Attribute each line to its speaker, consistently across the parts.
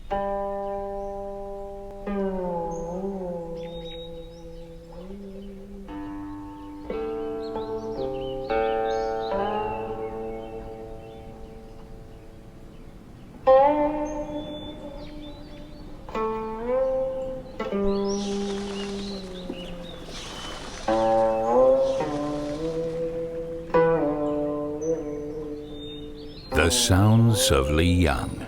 Speaker 1: The sounds of Liyang.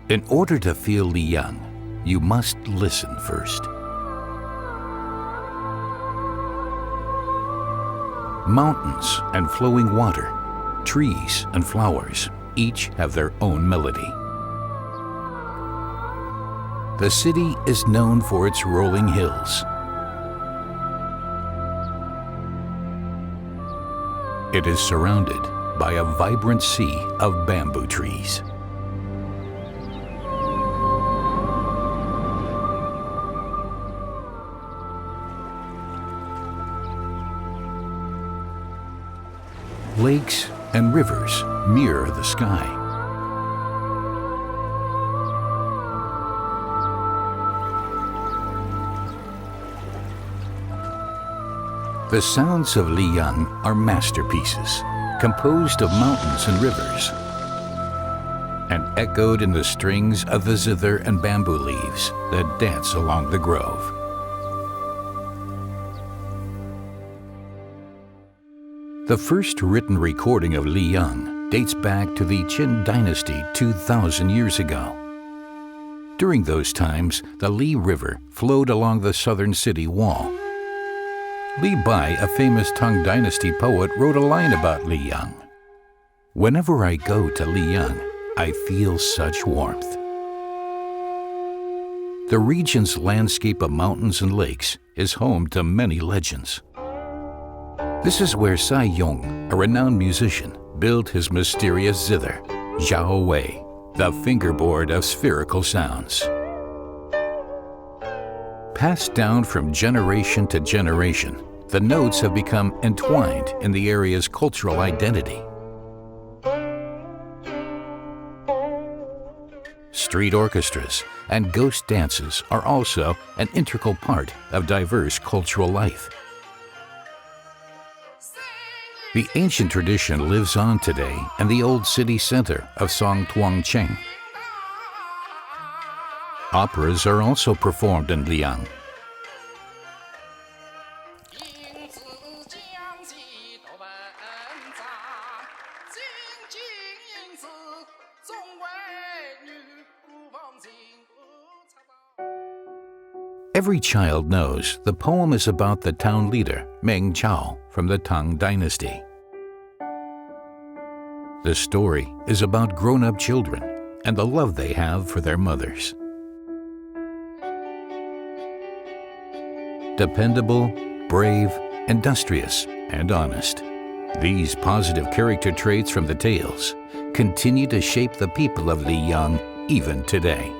Speaker 1: In order to feel Liyang, you must listen first. Mountains and flowing water, trees and flowers, each have their own melody. The city is known for its rolling hills. It is surrounded by a vibrant sea of bamboo trees. Lakes and rivers mirror the sky. The sounds of Liyang are masterpieces, composed of mountains and rivers, and echoed in the strings of the zither and bamboo leaves that dance along the grove. The first written recording of Liyang dates back to the Qin dynasty 2,000 years ago. During those times, the Li River flowed along the southern city wall. Li Bai, a famous Tang Dynasty poet, wrote a line about Liyang. "Whenever I go to Liyang, I feel such warmth." The region's landscape of mountains and lakes is home to many legends. This is where Sai Yong, a renowned musician, built his mysterious zither, Zhao Wei, the fingerboard of spherical sounds. Passed down from generation to generation, the notes have become entwined in the area's cultural identity. Street orchestras and ghost dances are also an integral part of diverse cultural life. The ancient tradition lives on today in the old city center of Songtuangcheng. Operas are also performed in Liyang. Every child knows the poem is about the town leader, Meng Chao, from the Tang Dynasty. The story is about grown-up children and the love they have for their mothers. Dependable, brave, industrious, and honest. These positive character traits from the tales continue to shape the people of Liyang even today.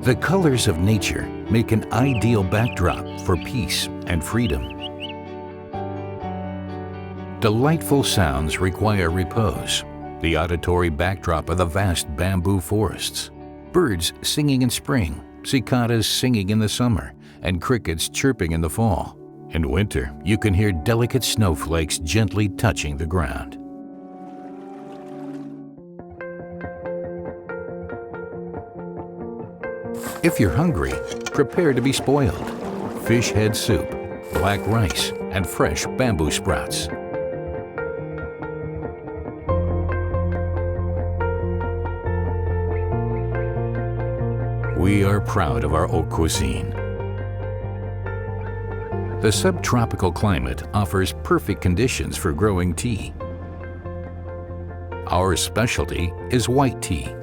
Speaker 1: The colors of nature make an ideal backdrop for peace and freedom. Delightful sounds require repose, the auditory backdrop of the vast bamboo forests, birds singing in spring, cicadas singing in the summer, and crickets chirping in the fall. In winter, you can hear delicate snowflakes gently touching the ground. If you're hungry, prepare to be spoiled. Fish head soup, black rice, and fresh bamboo sprouts. We are proud of our haute cuisine. The subtropical climate offers perfect conditions for growing tea. Our specialty is white tea.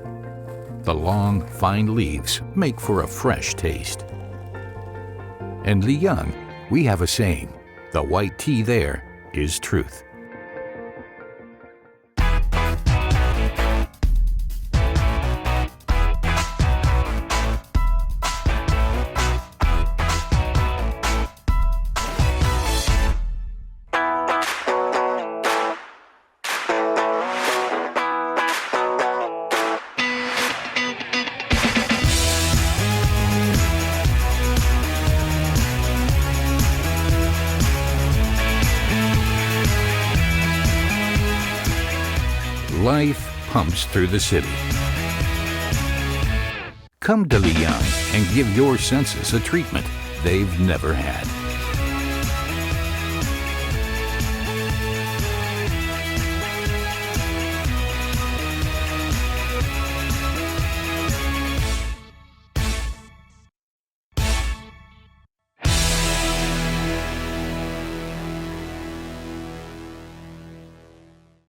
Speaker 1: The long, fine leaves make for a fresh taste. In Liyang, we have a saying, the white tea there is truth. life pumps through the city. Come to Liyang and give your senses a treatment they've never had.